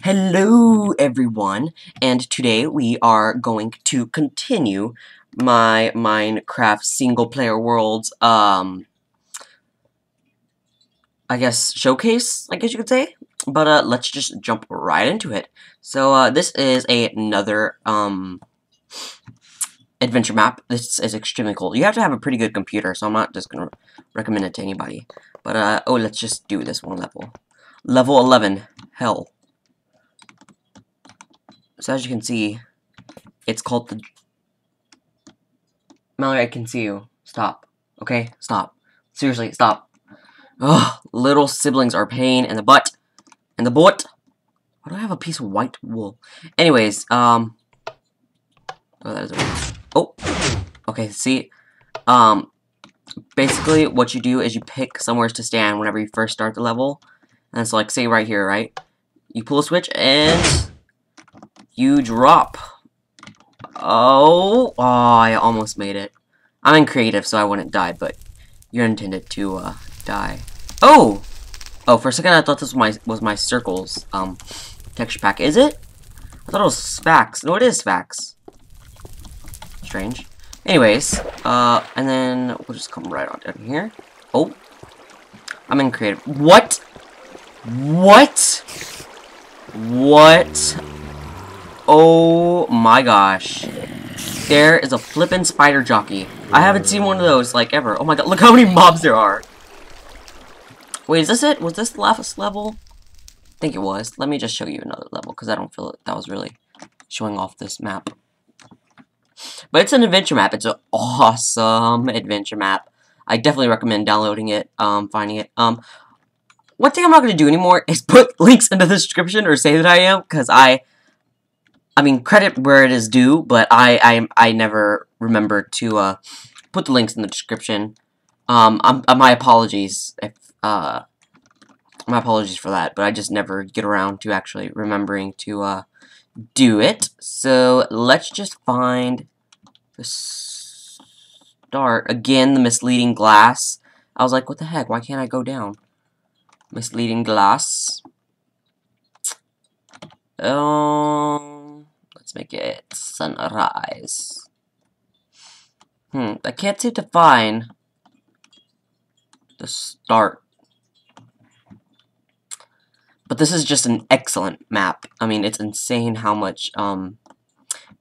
Hello everyone, and today we are going to continue my Minecraft single player worlds, I guess showcase, I guess you could say. But let's just jump right into it. So this is another adventure map. This is extremely cool. You have to have a pretty good computer, so I'm not just gonna recommend it to anybody. But oh, let's just do this one level. Level 11, hell. So as you can see, it's called the... Mallory, I can see you. Stop. Okay? Stop. Seriously, stop. Ugh, little siblings are a pain in the butt. In the butt. Why do I have a piece of white wool? Anyways, Oh, that is a... Oh! Okay, see? Basically, what you do is you pick somewhere to stand whenever you first start the level. And so, like, say right here, right? You pull a switch, and... you drop. Oh, I almost made it. I'm in creative, so I wouldn't die, but you're intended to, die. Oh! Oh, for a second I thought this was my circles, texture pack. Is it? I thought it was Sphax. No, it is Sphax. Strange. Anyways, and then we'll just come right on down here. Oh. I'm in creative. What? What? What? Oh my gosh. There is a flippin' spider jockey. I haven't seen one of those, like, ever. Oh my god, look how many mobs there are. Wait, is this it? Was this the last level? I think it was. Let me just show you another level, because I don't feel that was really showing off this map. But it's an adventure map. It's an awesome adventure map. I definitely recommend downloading it, finding it. One thing I'm not going to do anymore is put links in the description or say that I am, because I mean, credit where it is due, but I never remember to put the links in the description. My apologies if my apologies for that, but I just never get around to actually remembering to do it. So let's just find the start again. The misleading glass. I was like, what the heck? Why can't I go down? Misleading glass. Let's make it sunrise. I can't seem to find the start. But this is just an excellent map. I mean, it's insane how much,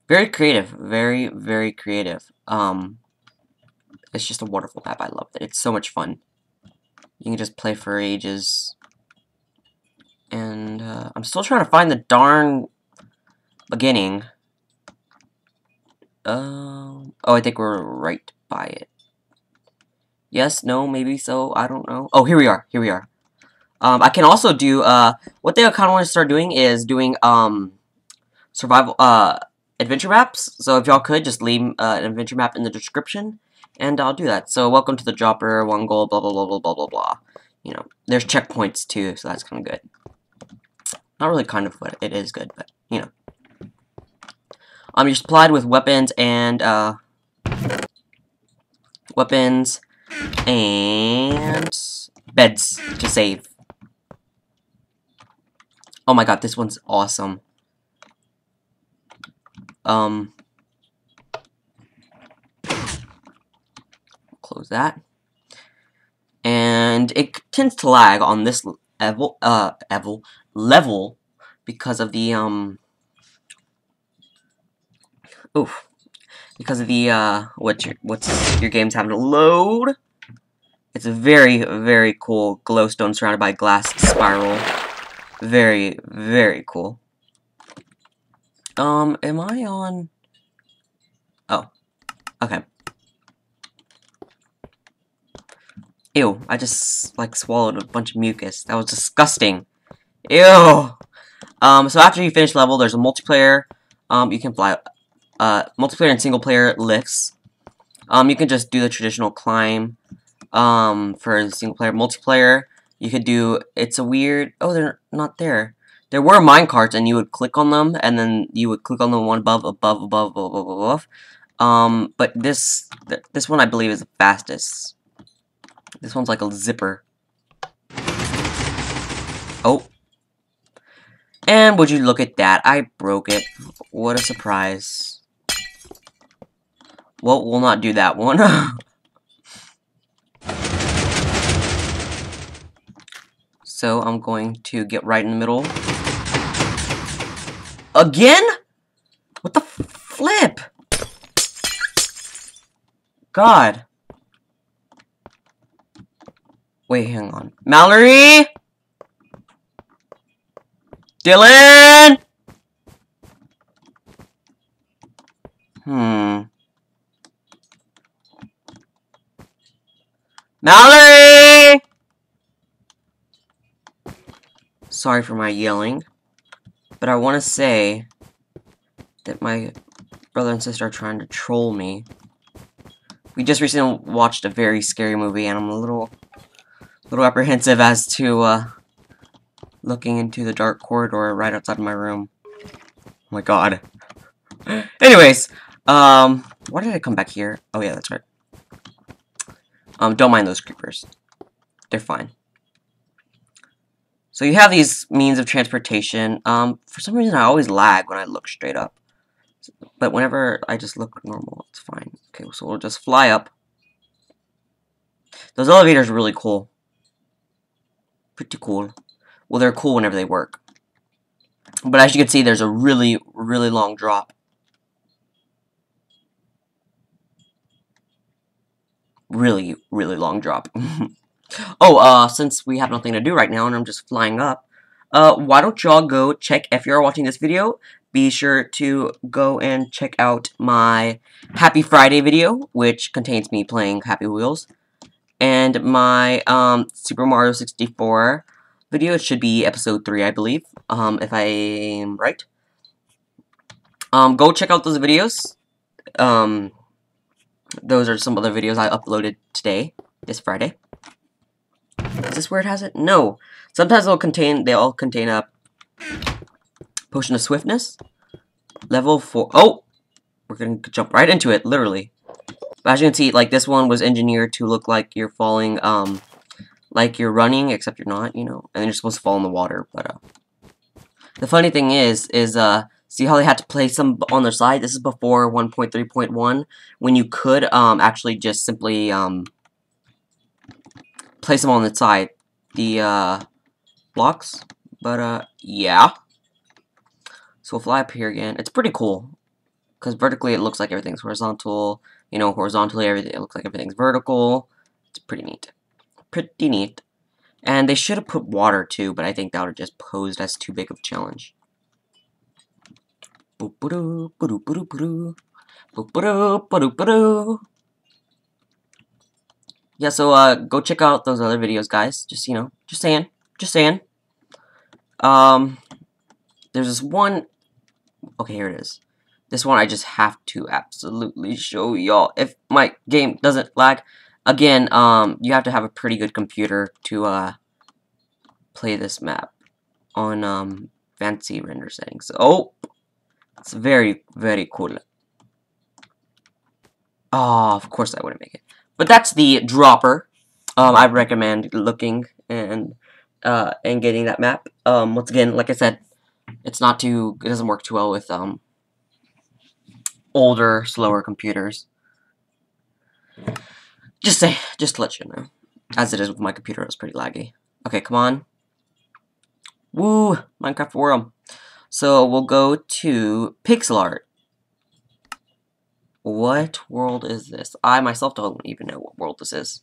very creative. Very, very creative. It's just a wonderful map. I love it. It's so much fun. You can just play for ages. And, I'm still trying to find the darn beginning. Oh, I think we're right by it. Yes, no, maybe so, I don't know. Oh, here we are, here we are. I can also do, what they kind of want to start doing is doing, survival, adventure maps. So if y'all could, just leave, an adventure map in the description, and I'll do that. So, welcome to the dropper, 1 gold, blah, blah, blah, blah, blah, blah, blah. You know, there's checkpoints, too, so that's kind of good. Not really kind of, but it is good, but, you know. You're supplied with weapons and, beds to save. Oh my god, this one's awesome. Close that. And it tends to lag on this level because of the, because of the, what's your game's having to load. It's a very, very cool glowstone surrounded by glass spiral. Very, very cool. Am I on? Oh, okay. Ew, I just, like, swallowed a bunch of mucus. That was disgusting. Ew! So after you finish level, there's a multiplayer. You can fly, multiplayer and single player lifts. You can just do the traditional climb, for the single player. Multiplayer, you could do, it's a weird, oh, they're not there. There were minecarts, and you would click on them, and then you would click on the one above, above. But this one, I believe, is the fastest. This one's like a zipper. Oh. And would you look at that? I broke it. What a surprise. Well, we'll not do that one. So I'm going to get right in the middle. Again? What the flip? God. Wait, hang on. Mallory? Dylan? Mallory! Sorry for my yelling, but I want to say that my brother and sister are trying to troll me. We just recently watched a very scary movie, and I'm a little apprehensive as to looking into the dark corridor right outside of my room. Oh my god. Anyways, why did I come back here? Oh yeah, that's right. Don't mind those creepers. They're fine. So you have these means of transportation. For some reason I always lag when I look straight up. But whenever I just look normal, it's fine. Okay, so we'll just fly up. Those elevators are really cool. Pretty cool. Well, they're cool whenever they work. But as you can see, there's a really, really long drop. Really, really long drop. Oh, since we have nothing to do right now and I'm just flying up, why don't y'all go check, if you're watching this video, be sure to go and check out my Happy Friday video, which contains me playing Happy Wheels, and my, Super Mario 64 video. It should be episode 3, I believe, if I am right. Go check out those videos. Those are some other videos I uploaded today, this Friday. Is this where it has it? No. Sometimes they all contain a potion of swiftness. Level 4. Oh! We're gonna jump right into it, literally. But as you can see, like, this one was engineered to look like you're falling, like you're running, except you're not, you know, and then you're supposed to fall in the water, but, the funny thing is, see how they had to place them on their side? This is before 1.3.1, when you could, actually just simply, place them on the side, the, blocks, but, yeah. So we'll fly up here again. It's pretty cool, because vertically it looks like everything's horizontal, you know, horizontally it looks like everything's vertical. It's pretty neat. Pretty neat. And they should have put water too, but I think that would have just posed as too big of a challenge. Yeah, so go check out those other videos, guys. Just, you know, just saying. Just saying. There's this one. Okay, here it is. This one I just have to absolutely show y'all. If my game doesn't lag, again, you have to have a pretty good computer to play this map on fancy render settings. Oh, it's very, very cool. Oh, of course I wouldn't make it. But that's the dropper. I recommend looking and getting that map. Once again, like I said, it doesn't work too well with older, slower computers. Just to let you know. As it is with my computer, it's pretty laggy. Okay, come on. Woo! Minecraft world. So we'll go to pixel art. What world is this? I myself don't even know what world this is.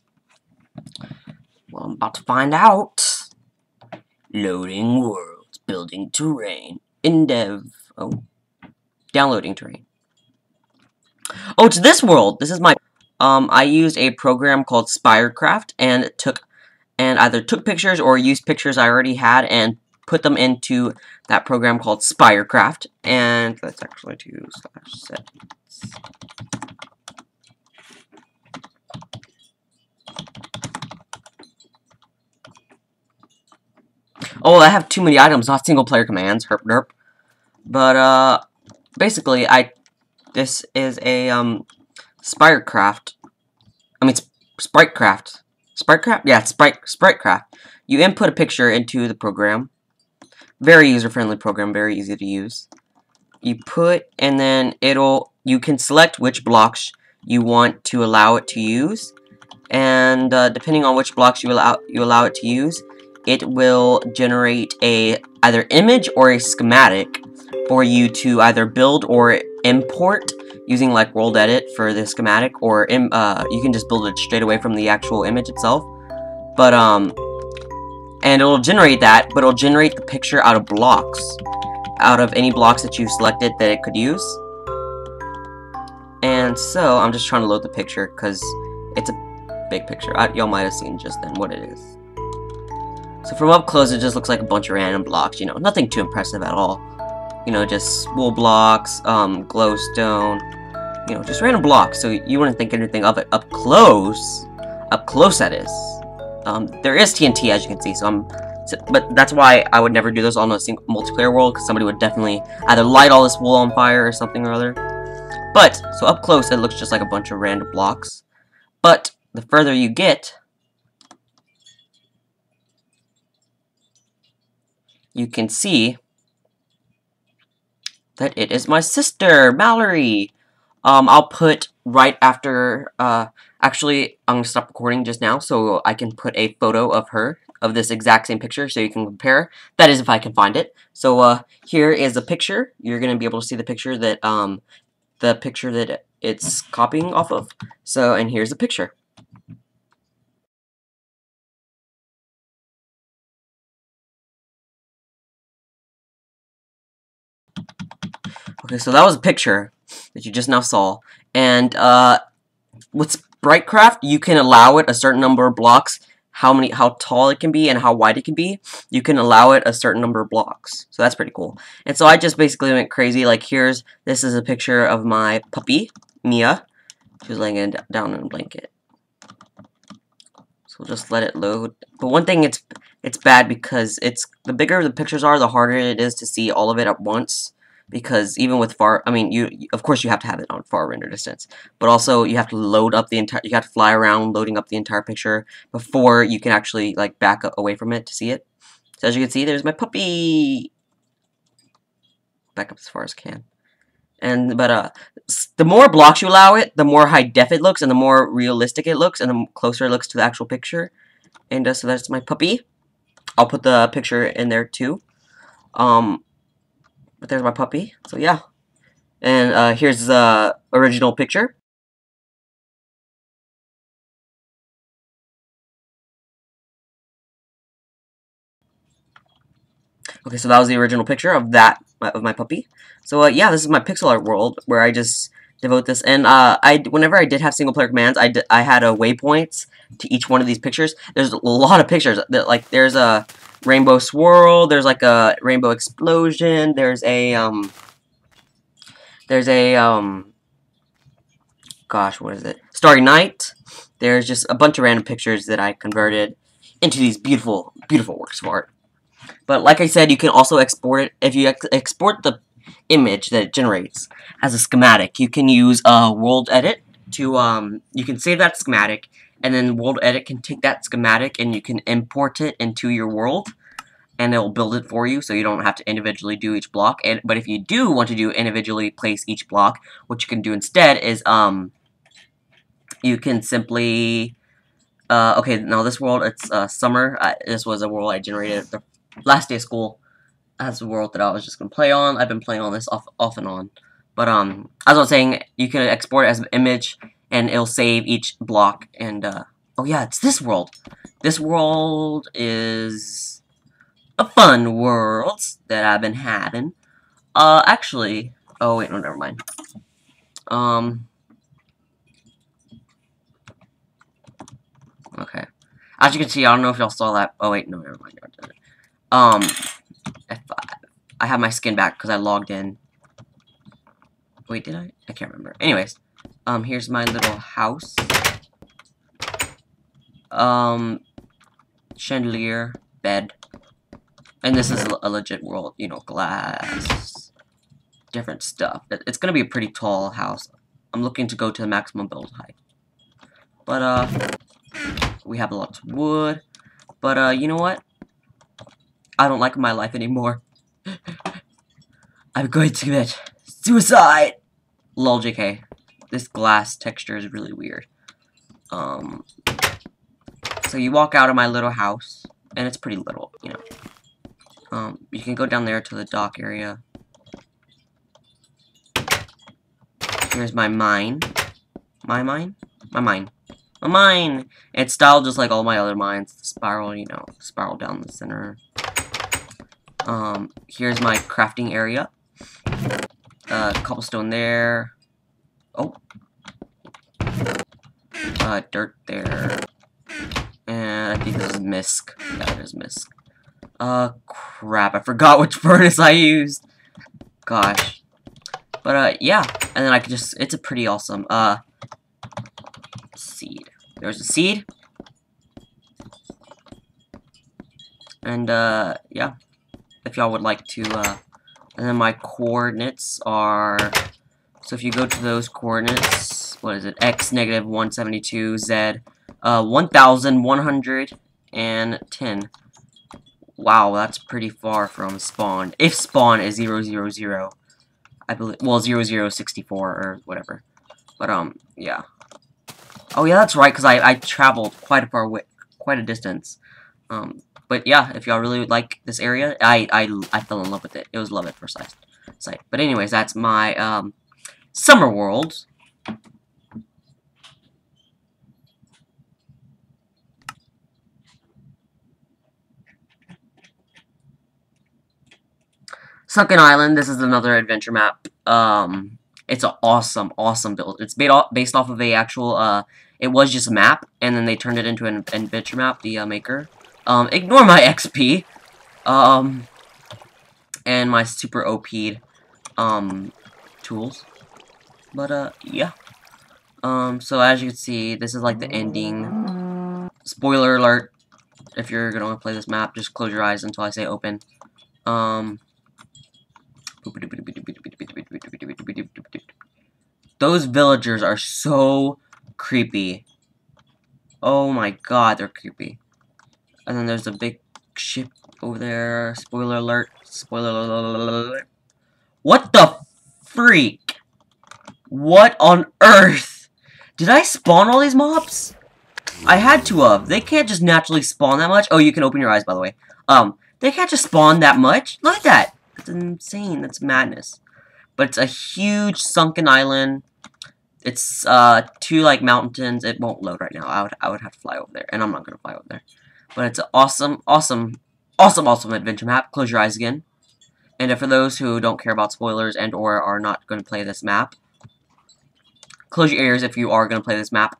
Well, I'm about to find out. Loading worlds, building terrain, in dev. Oh, downloading terrain. Oh, it's this world. This is my. I used a program called Spirecraft and either took pictures or used pictures I already had and put them into that program called Spirecraft. And let's actually do /settings. Oh, I have too many items, not single player commands, herp derp. But basically this is a Spirecraft. I mean Spritecraft. Spritecraft? Yeah, Spritecraft. You input a picture into the program, Very user-friendly program, very easy to use. You put, and then you can select which blocks you want to allow it to use, and depending on which blocks you allow it to use, it will generate a either image or a schematic for you to either build or import using like World Edit for the schematic, or you can just build it straight away from the actual image itself. But and it'll generate that, but it'll generate the picture out of blocks, out of any blocks that you selected that it could use. And so I'm just trying to load the picture because it's a big picture. Y'all might have seen just then what it is. So from up close, it just looks like a bunch of random blocks. You know, nothing too impressive at all. You know, just wool blocks, glowstone. You know, just random blocks. So you wouldn't think anything of it up close. Up close, that is. There is TNT, as you can see. But that's why I would never do this on a single multiplayer world, because somebody would definitely either light all this wool on fire or something or other. But, so up close, it looks just like a bunch of random blocks. But, the further you get, you can see that it is my sister, Mallory. I'll put right after, actually, I'm going to stop recording just now so I can put a photo of her, of this exact same picture, so you can compare. That is, if I can find it. So, here is a picture. You're going to be able to see the picture that, it's copying off of. So, and here's the picture. Okay, so that was a picture that you just now saw. And, with SpriteCraft, you can allow it a certain number of blocks, how tall it can be and how wide it can be. You can allow it a certain number of blocks. So that's pretty cool. And so I just basically went crazy. Like, this is a picture of my puppy, Mia. She's laying down in a blanket. So we'll just let it load. But one thing, it's bad because the bigger the pictures are, the harder it is to see all of it at once. Because even with of course you have to have it on far render distance, but also you have to load up you have to fly around loading up the entire picture before you can actually like back up away from it to see it. So as you can see, there's my puppy. Back up as far as I can. But the more blocks you allow it, the more high def it looks, and the more realistic it looks, and the closer it looks to the actual picture. And so that's my puppy. I'll put the picture in there too. But there's my puppy, so yeah. And here's the original picture. Okay, so that was the original picture of my puppy. So yeah, this is my pixel art world where I just devote this. And whenever I did have single player commands, I had waypoints to each one of these pictures. There's a lot of pictures. Like there's a rainbow swirl. There's like a rainbow explosion. There's a gosh, what is it? Starry Night. There's just a bunch of random pictures that I converted into these beautiful, beautiful works of art. But like I said, you can also export it. If you export the image that it generates as a schematic, you can use World Edit to, you can save that schematic, and then World Edit can take that schematic and you can import it into your world, and it'll build it for you, so you don't have to individually do each block. But if you do want to individually place each block, what you can do instead is, you can simply, okay, now this world, it's summer. This was a world I generated the last day of school. That's a world that I was just going to play on. I've been playing on this off and on. But, as I was saying, you can export it as an image, and it'll save each block, and, oh yeah, it's this world. This world is a fun world that I've been having. Actually, oh wait, no, never mind. Okay. As you can see, I don't know if y'all saw that. Oh wait, no, never mind. I have my skin back because I logged in. Wait, did I? I can't remember. Anyways, here's my little house. Chandelier, bed. And this is a legit world, you know, glass, different stuff. It's gonna be a pretty tall house. I'm looking to go to the maximum build height. But, we have lots of wood. But, you know what? I don't like my life anymore. I'm going to commit suicide! Lol, JK. This glass texture is really weird. So you walk out of my little house, and it's pretty little, you know. You can go down there to the dock area. Here's my mine. My mine? My mine. My mine! It's styled just like all my other mines. Spiral, you know, spiral down the center. Here's my crafting area. Cobblestone there. Oh. Dirt there. And I think this is Misk. Yeah, it is Misk. Crap, I forgot which furnace I used. Gosh. But, yeah. And then I can just, it's a pretty awesome, seed. There's a seed. And, yeah. If y'all would like to, and then my coordinates are, so if you go to those coordinates, what is it, x negative 172, z, 1110. Wow, that's pretty far from spawn. If spawn is 000, I believe, well, 0064 or whatever. But, yeah. Oh, yeah, that's right, because I traveled quite a distance. But yeah, if y'all really would like this area, I fell in love with it. It was love at first sight. But anyways, that's my, summer world. Sunken Island, this is another adventure map. It's an awesome build. It's based off of a actual, it was just a map, and then they turned it into an adventure map, the maker. Ignore my XP, and my super OP'd, tools. But, yeah. So as you can see, this is like the ending. Spoiler alert, if you're gonna play this map, just close your eyes until I say open. Those villagers are so creepy. Oh my god, they're creepy. And then there's a big ship over there. Spoiler alert. Spoiler alert. What the freak? What on earth? Did I spawn all these mobs? I had to have. They can't just naturally spawn that much. Oh, you can open your eyes, by the way. They can't just spawn that much. Look at that. That's insane. That's madness. But it's a huge sunken island. It's, 2, like, mountains. It won't load right now. I would have to fly over there. And I'm not gonna fly over there. But it's an awesome adventure map. Close your eyes again. And for those who don't care about spoilers and or are not going to play this map, close your ears if you are going to play this map.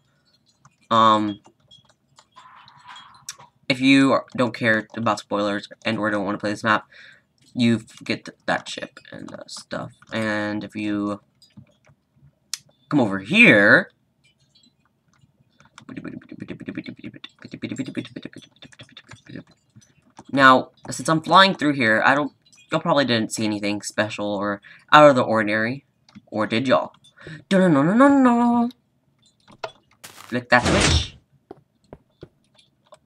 If you don't care about spoilers and or don't want to play this map, you get that ship and stuff. And if you come over here, now, since I'm flying through here, y'all probably didn't see anything special or out of the ordinary. Or did y'all? No. Click that switch.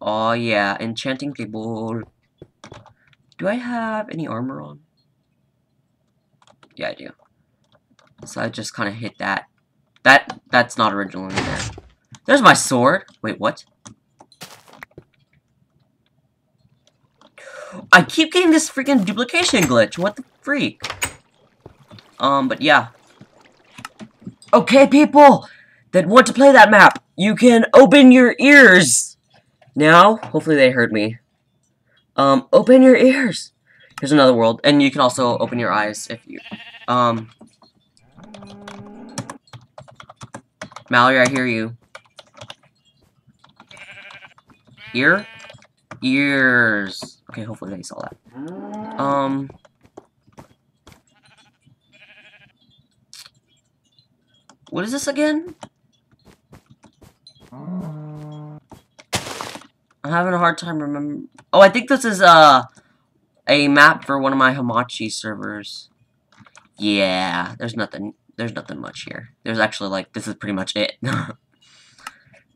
Oh yeah, enchanting table. Do I have any armor on? Yeah, I do. So I just kind of hit that. That's not originally there. There's my sword. Wait, what? I keep getting this freaking duplication glitch. What the freak? But yeah. Okay, people that want to play that map, you can open your ears. Now, hopefully they heard me. Open your ears. Here's another world, and you can also open your eyes if you, Mallory, I hear you. Ears. Okay, hopefully they saw that. What is this again? I'm having a hard time remembering. Oh, I think this is, a map for one of my Hamachi servers. Yeah, there's nothing much here. There's actually, like, this is pretty much it. That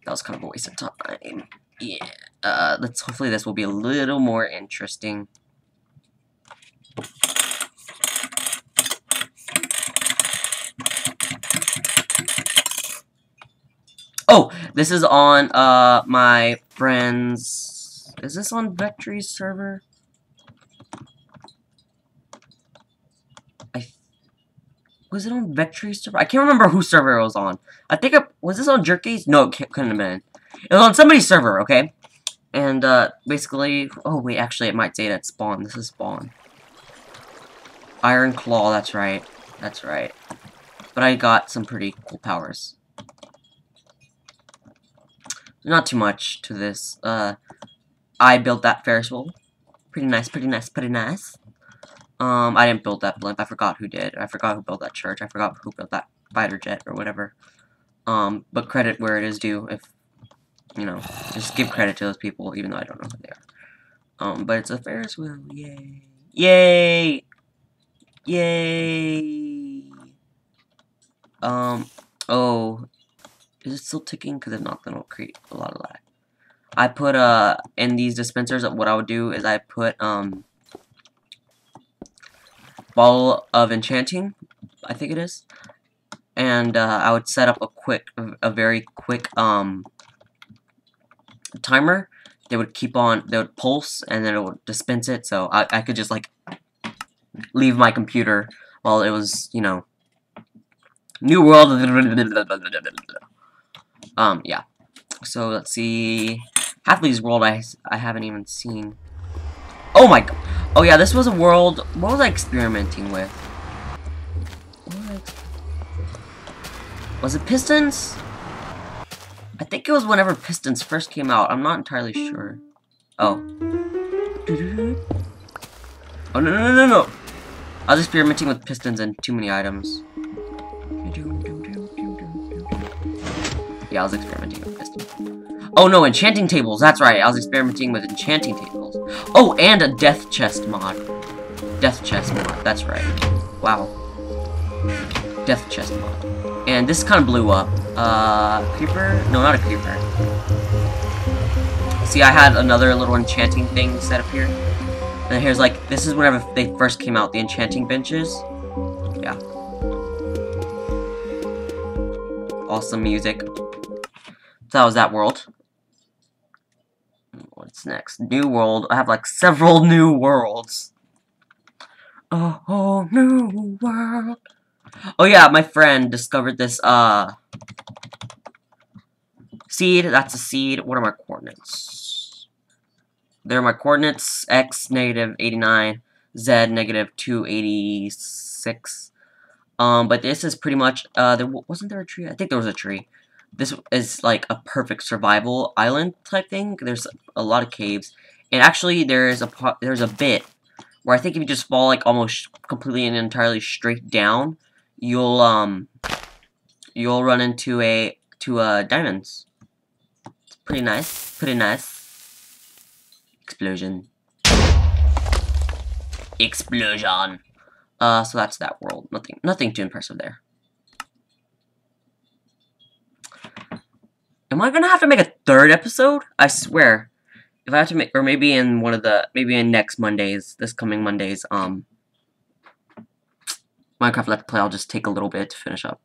was kind of a waste of time. Yeah, hopefully this will be a little more interesting. Oh, this is on my friend's. Is this on Vectree's server? Was it on Vectree's server? I can't remember whose server it was on. I think was this on Jerky's? No, it couldn't have been. It was on somebody's server, okay? And basically, oh wait, actually, it might say that spawn. This is spawn. Iron Claw. That's right. That's right. But I got some pretty cool powers. Not too much to this. I built that Ferris wheel. Pretty nice, pretty nice, pretty nice. I didn't build that blimp. I forgot who did. I forgot who built that church. I forgot who built that fighter jet or whatever. But credit where it is due. If you know, just give credit to those people, even though I don't know who they are. But it's a Ferris wheel. Yay! Yay! Yay! Oh, is it still ticking? Because if not, then it'll create a lot of lag. I put in these dispensers. What I would do is I put ball of enchanting, I think it is, and I would set up a very quick timer. They would they would pulse, and then it would dispense it. So I could just like leave my computer while it was, you know, new world. Yeah. So let's see. Half of these world I haven't even seen. Oh my god. Oh yeah, this was a world. What was I experimenting with? Was it Pistons? I think it was whenever Pistons first came out. I'm not entirely sure. Oh. Oh no. I was experimenting with Pistons and too many items. Yeah, I was experimenting with Pistons. Oh no, enchanting tables. That's right. I was experimenting with enchanting tables. Oh, and a death chest mod. Death chest mod. That's right. Wow. Death chest mod. And this kind of blew up. Creeper? No, not a creeper. See, I had another little enchanting thing set up here. And here's like, this is whenever they first came out, the enchanting benches. Yeah. Awesome music. So that was that world. What's next? New world. I have like several new worlds. A whole new world. Oh yeah, my friend discovered this seed. That's a seed. What are my coordinates? They're my coordinates. X -89, Z -286. But this is pretty much wasn't there a tree? I think there was a tree. This is like a perfect survival island type thing. There's a lot of caves, and actually there's a bit where I think if you just fall like almost completely and entirely straight down, you'll run into diamonds. It's pretty nice. Pretty nice. Explosion. Explosion. So that's that world. Nothing too impressive there. Am I gonna have to make a third episode? I swear. If I have to make, or maybe in maybe in next Mondays, this coming Mondays, Minecraft Let's Play, I'll just take a little bit to finish up.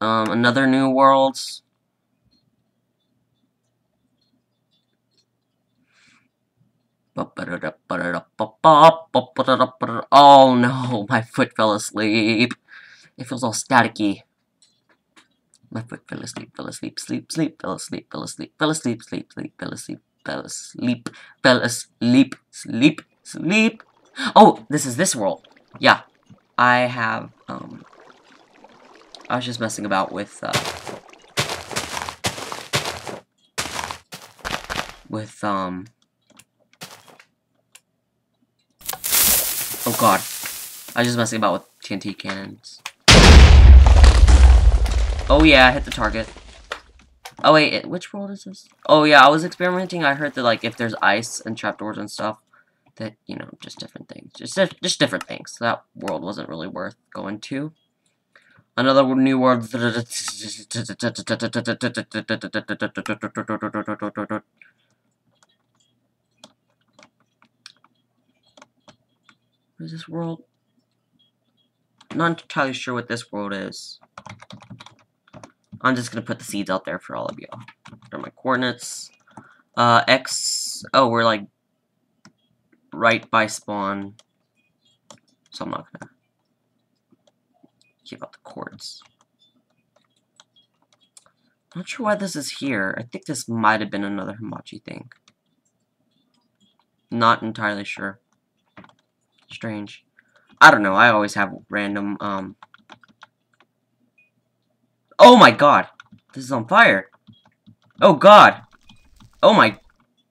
Another new worlds. Oh no, my foot fell asleep. It feels all staticky. My foot fell asleep, fell asleep, sleep, fell asleep, fell asleep, fell asleep, sleep, fell asleep, fell asleep, fell asleep, sleep. Oh, this is this world. Yeah, I have, I was just messing about with, oh god. I was just messing about with TNT cannons. Oh yeah, I hit the target. Oh wait, which world is this? Oh yeah, I was experimenting. I heard that like if there's ice and trapdoors and stuff, that, you know, just different things. Just different things. So that world wasn't really worth going to. Another new world. What is this world? Not entirely sure what this world is. I'm just gonna put the seeds out there for all of you. They're my coordinates. X. Oh, we're like right by spawn, so I'm not gonna give out the coords. Not sure why this is here. I think this might have been another Hamachi thing. Not entirely sure. Strange. I don't know. I always have random. Oh my god! This is on fire. Oh god. Oh my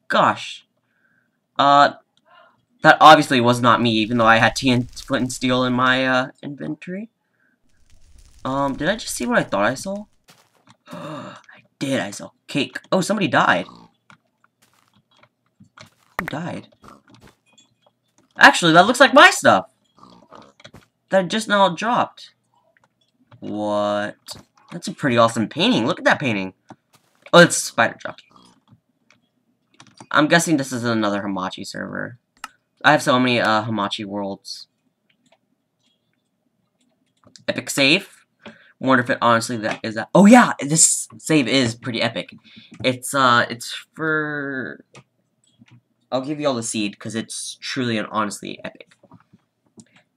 gosh. That obviously was not me, even though I had flint and steel in my inventory. Did I just see what I thought I saw? I did. I saw cake. Oh, somebody died. Who died? Actually, that looks like my stuff. That just now dropped. What? That's a pretty awesome painting. Look at that painting. Oh, it's Spider Jockey. I'm guessing this is another Hamachi server. I have so many Hamachi worlds. Epic save. Wonder if it honestly is that. Oh yeah, this save is pretty epic. It's for. I'll give you all the seed because it's truly and honestly epic.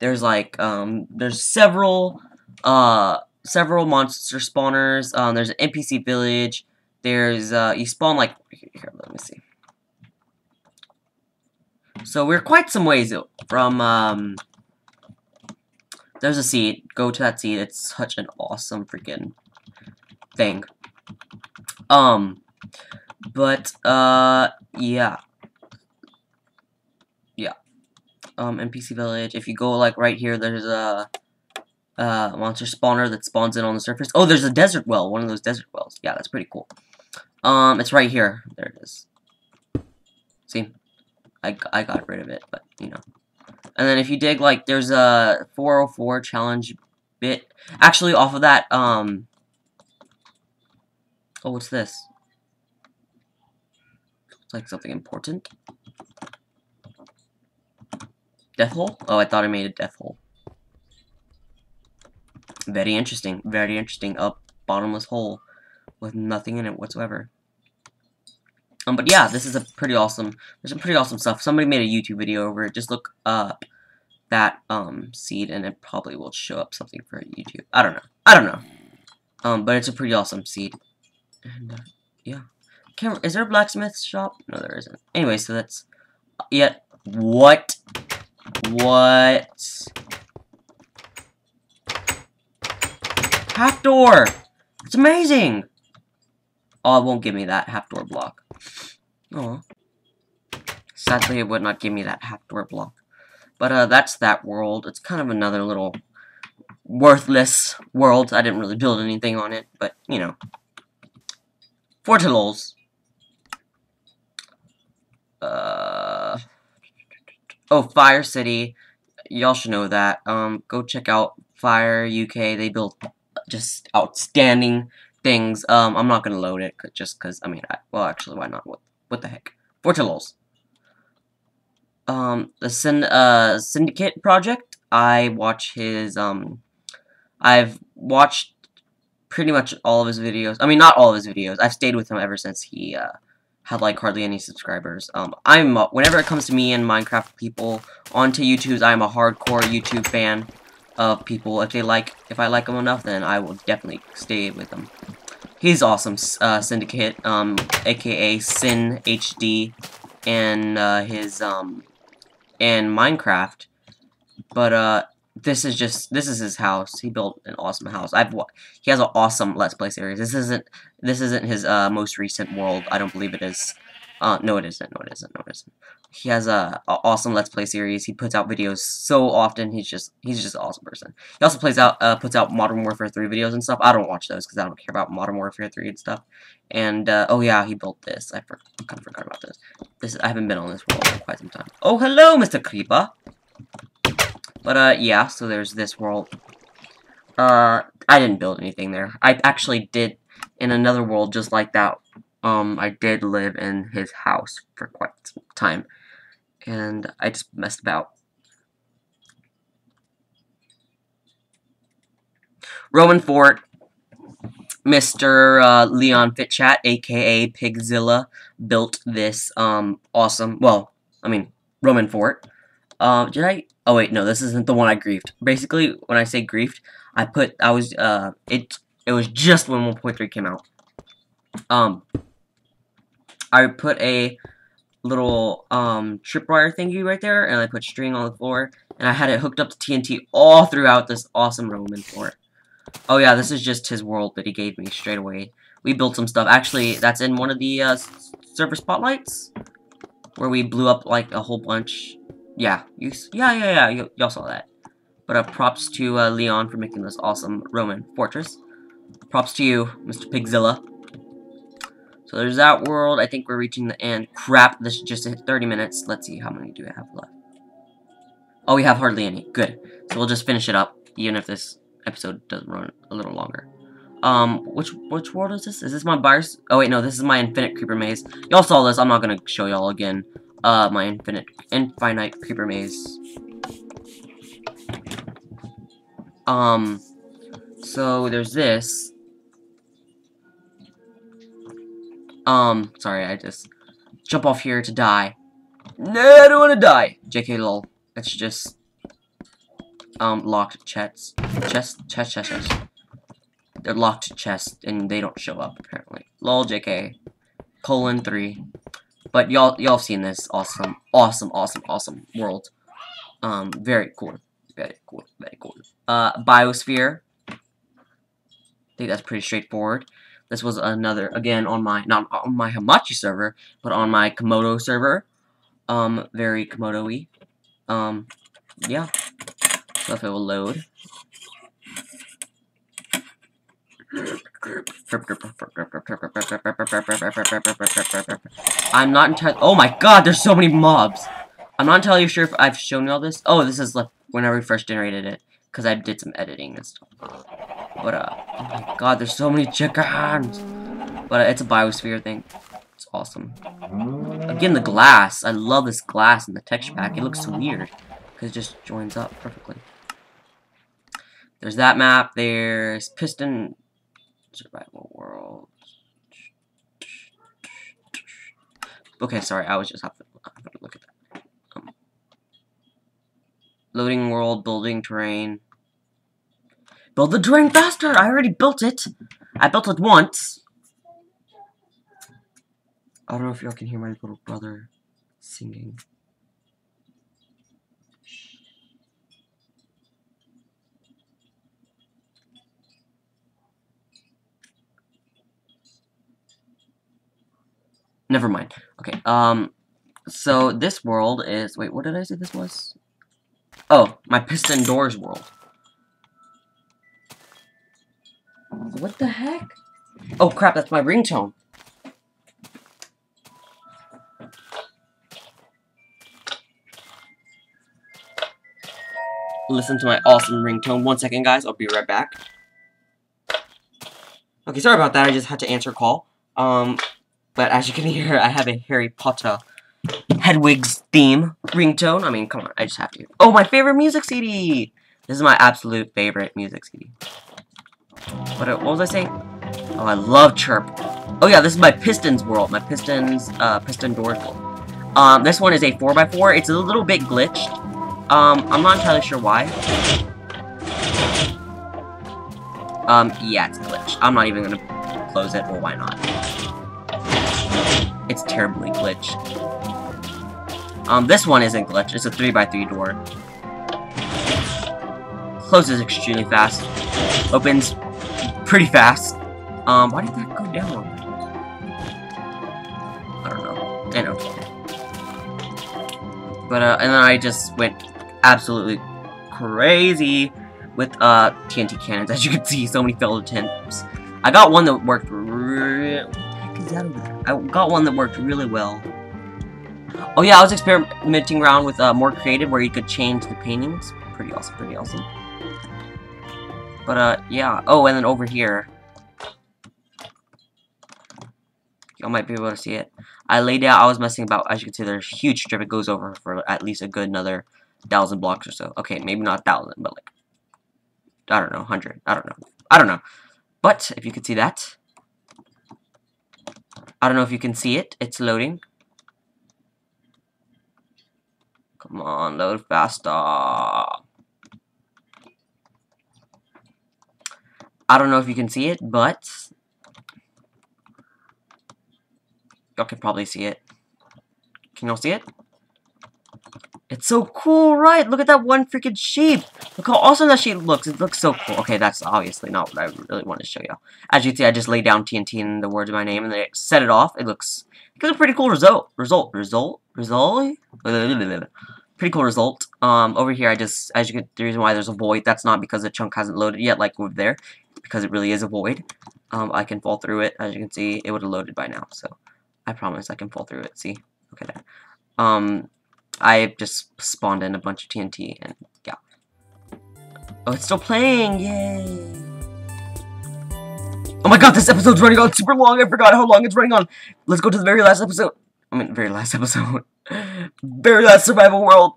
There's like there's several monster spawners. There's an NPC village. There's you spawn like here. Let me see. So we're quite some ways from there's a seed. Go to that seed. It's such an awesome freaking thing. But yeah. Yeah. NPC village. If you go like right here, there's a monster spawner that spawns in on the surface. Oh, there's a desert well. One of those desert wells. Yeah, that's pretty cool. It's right here. There it is. See? I got rid of it, but, you know. And then if you dig, like, there's a 404 challenge bit. Actually, off of that, oh, what's this? It's like something important. Death hole? Oh, I thought I made a death hole. Very interesting. Very interesting. A bottomless hole with nothing in it whatsoever. But yeah, this is a pretty awesome. There's some pretty awesome stuff. Somebody made a YouTube video over it. Just look up that seed, and it probably will show up something for YouTube. I don't know. But it's a pretty awesome seed. And yeah, is there a blacksmith shop? No, there isn't. Anyway, so that's what? Half door. It's amazing. Oh, it won't give me that half door block. Oh. Sadly, it would not give me that half door block. But that's that world. It's kind of another little worthless world. I didn't really build anything on it, but you know. Fortilols. Oh, Fire City. Y'all should know that. Go check out Fire UK. They build just outstanding things. I'm not gonna load it just because. I mean, well, actually, why not? What the heck? Fortilols. The Syndicate project. I watch his. I've watched pretty much all of his videos. I mean, not all of his videos. I've stayed with him ever since he had like hardly any subscribers. Whenever it comes to me and Minecraft people onto YouTube, I'm a hardcore YouTube fan of people. If I like them enough, then I will definitely stay with them. He's awesome, Syndicate, aka Sin HD, and his and Minecraft. But this is his house. He built an awesome house. He has an awesome Let's Play series. This isn't his most recent world. I don't believe it is. No, it isn't. No, it isn't. No, it isn't. He has a awesome Let's Play series. He puts out videos so often. He's just an awesome person. He also puts out Modern Warfare 3 videos and stuff. I don't watch those because I don't care about Modern Warfare 3 and stuff. And oh yeah, he built this. I kind of forgot about this. I haven't been on this world for quite some time. Oh, hello, Mr. Creeper. But yeah. So there's this world. I didn't build anything there. I actually did in another world just like that. I did live in his house for quite some time, and I just messed about. Roman fort. Mr. Leon Fitchat, aka Pigzilla, built this awesome, well, I mean, Roman fort. Did I? Oh wait, no, this isn't the one I griefed. Basically, when I say griefed, it was just when 1.3 came out. I put a little tripwire thingy right there, and I put string on the floor, and I had it hooked up to TNT all throughout this awesome Roman fort. Oh yeah, this is just his world that he gave me straight away. We built some stuff. Actually, that's in one of the server spotlights, where we blew up like a whole bunch. Yeah, y'all saw that. But props to Leon for making this awesome Roman fortress. Props to you, Mr. Pigzilla. So there's that world. I think we're reaching the end. Crap, this just hit 30 minutes. Let's see, how many do we have left? Oh, we have hardly any. Good. So we'll just finish it up, even if this episode does run a little longer. Which world is this? Is this my buyers? Oh wait, no, this is my infinite creeper maze. Y'all saw this. I'm not gonna show y'all again. My infinite creeper maze. So there's this. Sorry, I just jump off here to die. No, I don't want to die. JK lol. It's just locked chests. They're locked chests and they don't show up apparently. Lol JK. Colon 3. But y'all have seen this awesome world. Very cool. Biosphere. I think that's pretty straightforward. This was another, again, on my, not on my Hamachi server, but on my Komodo server. Very Komodo-y. Yeah. So if it will load. I'm not entirely, oh my god, there's so many mobs. I'm not entirely sure if I've shown you all this. Oh, this is like whenever we first generated it, because I did some editing and stuff. But, oh my god, there's so many chickens! But it's a biosphere thing. It's awesome. Again, the glass. I love this glass in the texture pack. It looks so weird, because it just joins up perfectly. There's that map. There's Piston Survival World. Okay, sorry, I was just having to look at that. Loading world, building terrain. Build the terrain faster! I already built it! I built it once. I don't know if y'all can hear my little brother singing. Never mind. Okay, so this world is, wait, what did I say this was? Oh, my piston doors world. What the heck? Oh crap, that's my ringtone. Listen to my awesome ringtone. 1 second, guys. I'll be right back. Okay, sorry about that. I just had to answer a call. But as you can hear, I have a Harry Potter Hedwig's theme ringtone. I mean, come on. I just have to. Oh, my favorite music CD! This is my absolute favorite music CD. What was I saying? Oh, I love Chirp. Oh yeah, this is my Pistons world. My Pistons, Piston Doors world. This one is a 4x4. It's a little bit glitched. I'm not entirely sure why. Yeah, it's glitched. I'm not even gonna close it. Well, why not? It's terribly glitched. This one isn't glitched. It's a 3x3 door. Closes extremely fast. Opens pretty fast. Why did that go down? I don't know. I know. But, and then I just went absolutely crazy with, TNT cannons. As you can see, so many failed attempts. I got one that worked what the heck is that over there? I got one that worked really well. Oh yeah, I was experimenting around with, more creative, where you could change the paintings. Pretty awesome, pretty awesome. But, yeah. Oh, and then over here. Y'all might be able to see it. I laid out, I was messing about. As you can see, there's a huge strip. It goes over for at least a good another 1,000 blocks or so. Okay, maybe not 1,000, but like, I don't know, 100. I don't know. But, if you could see that. I don't know if you can see it. It's loading. Come on, load faster. I don't know if you can see it, but y'all can probably see it. Can y'all see it? It's so cool, right? Look at that one freaking sheep. Look how awesome that sheep looks. It looks so cool. Okay, that's obviously not what I really want to show y'all. As you can see, I just laid down TNT in the words of my name, and then I set it off. It looks a pretty cool result. Pretty cool result. Over here, as you can, the reason why there's a void, that's not because the chunk hasn't loaded yet, like over there, because it really is a void. I can fall through it. As you can see, it would have loaded by now, so I promise I can fall through it. See? Okay, there. I just spawned in a bunch of TNT, and yeah. Oh, it's still playing! Yay! Oh my god, this episode's running on super long! I forgot how long it's running on! Let's go to the very last episode! I mean, very last episode. Very last survival world!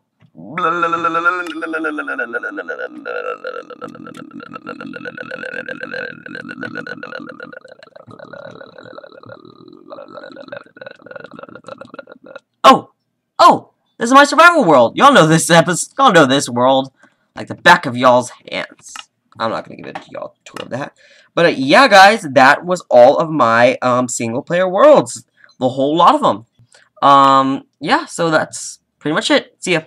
Oh! Oh! This is my survival world. Y'all know this episode. Y'all know this world like the back of y'all's hands. I'm not gonna give it to y'all a tour of that. But yeah, guys, that was all of my single player worlds. The whole lot of them. Yeah, so that's pretty much it. See ya.